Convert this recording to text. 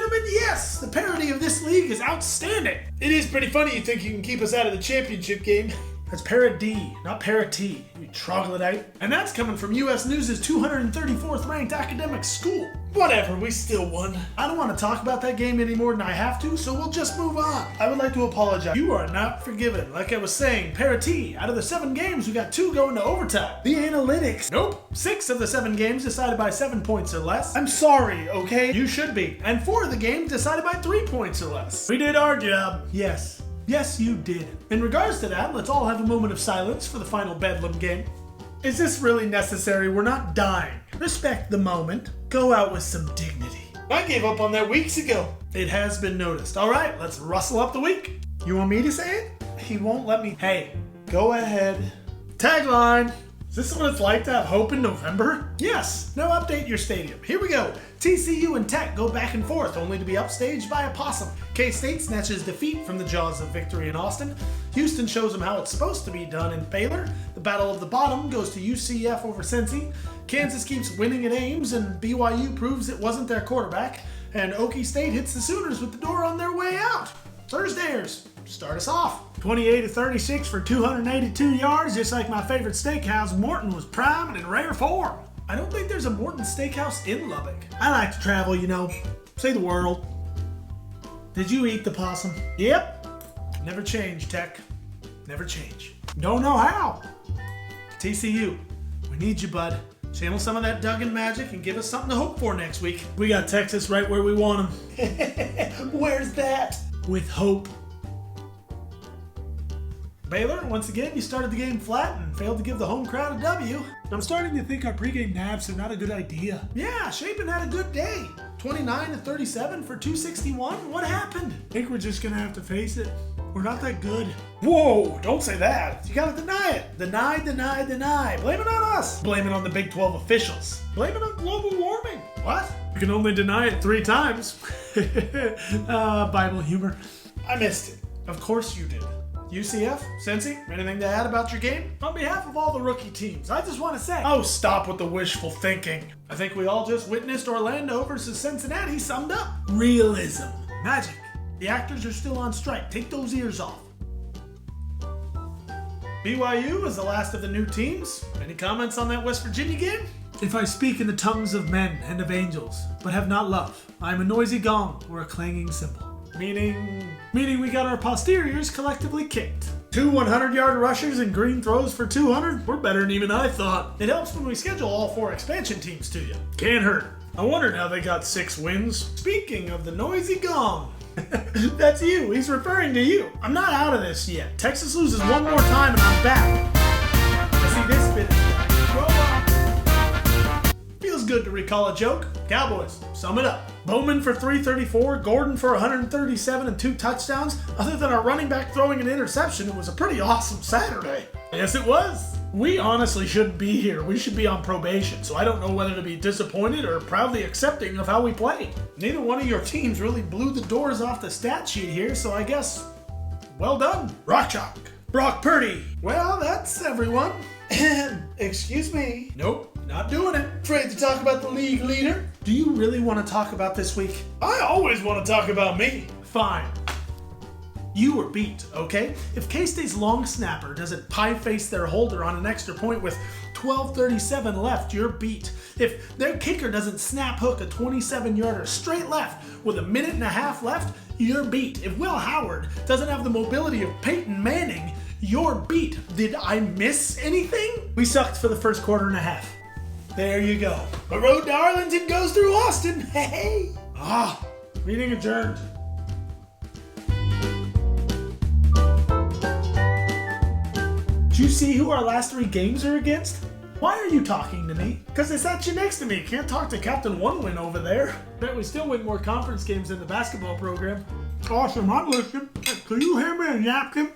gentlemen, yes, the parody of this league is outstanding. It is pretty funny you think you can keep us out of the championship game. That's parody, not parity, you troglodyte. And that's coming from US News' 234th ranked academic school. Whatever, we still won. I don't want to talk about that game any more than I have to, so we'll just move on. I would like to apologize. You are not forgiven. Like I was saying, parity, out of the 7 games, we got 2 going to overtime. The analytics. Nope, 6 of the 7 games decided by 7 points or less. I'm sorry, okay? You should be. And 4 of the games decided by 3 points or less. We did our job. Yes. Yes, you did. In regards to that, let's all have a moment of silence for the final Bedlam game. Is this really necessary? We're not dying. Respect the moment. Go out with some dignity. I gave up on that weeks ago. It has been noticed. All right, let's rustle up the week. You want me to say it? He won't let me. Hey, go ahead. Tagline. Is this what it's like to have hope in November? Yes. Now update your stadium. Here we go. TCU and Tech go back and forth, only to be upstaged by a possum. K-State snatches defeat from the jaws of victory in Austin. Houston shows them how it's supposed to be done in Baylor. The battle of the bottom goes to UCF over Cincy. Kansas keeps winning at Ames, and BYU proves it wasn't their quarterback. And Okie State hits the Sooners with the door on their way out. Thursdayers, start us off. 28-36 for 282 yards, just like my favorite steakhouse, Morton was prime and in rare form. I don't think there's a Morton Steakhouse in Lubbock. I like to travel, you know. See the world. Did you eat the possum? Yep. Never change, Tech. Never change. Don't know how. TCU, we need you, bud. Channel some of that Duggan magic and give us something to hope for next week. We got Texas right where we want them. Where's that? With hope. Baylor, once again, you started the game flat and failed to give the home crowd a W. I'm starting to think our pregame naps are not a good idea. Yeah, Shapen had a good day. 29-37 for 261. What happened? I think we're just gonna have to face it. We're not that good. Whoa, don't say that. You gotta deny it. Deny, deny, deny. Blame it on us. Blame it on the Big 12 officials. Blame it on global warming. What? You can only deny it 3 times. Bible humor. I missed it. Of course you did. UCF, Cincy, anything to add about your game? On behalf of all the rookie teams, I just want to say, oh, stop with the wishful thinking. I think we all just witnessed Orlando versus Cincinnati summed up. Realism. Magic. The actors are still on strike. Take those ears off. BYU is the last of the new teams. Any comments on that West Virginia game? If I speak in the tongues of men and of angels, but have not love, I am a noisy gong or a clanging cymbal. Meaning we got our posteriors collectively kicked. 2 100-yard rushers and green throws for 200? We're better than even I thought. It helps when we schedule all 4 expansion teams to you. Can't hurt. I wondered how they got 6 wins. Speaking of the noisy gong. That's you. He's referring to you. I'm not out of this yet. Texas loses one more time and I'm back. I see this bit is right. Grow up. Feels good to recall a joke. Cowboys, sum it up. Bowman for 334, Gordon for 137 and 2 touchdowns. Other than our running back throwing an interception, it was a pretty awesome Saturday. Yes, it was. We honestly shouldn't be here. We should be on probation, so I don't know whether to be disappointed or proudly accepting of how we played. Neither one of your teams really blew the doors off the stat sheet here, so I guess, well done. Rock chalk. Brock Purdy. Well, that's everyone. Excuse me. Nope, not doing it. Afraid to talk about the league leader? Do you really want to talk about this week? I always want to talk about me. Fine. You were beat, okay? If K-State's long snapper doesn't pie-face their holder on an extra point with 12:37 left, you're beat. If their kicker doesn't snap hook a 27-yarder straight left with a minute and a half left, you're beat. If Will Howard doesn't have the mobility of Peyton Manning, you're beat. Did I miss anything? We sucked for the first quarter and a half. There you go. The road to Arlington goes through Austin. Hey! Meeting adjourned. Did you see who our last 3 games are against? Why are you talking to me? Because I sat you next to me. Can't talk to Captain One Win over there. Bet we still win more conference games than the basketball program. Awesome, I'm listening. Can you hear me a napkin?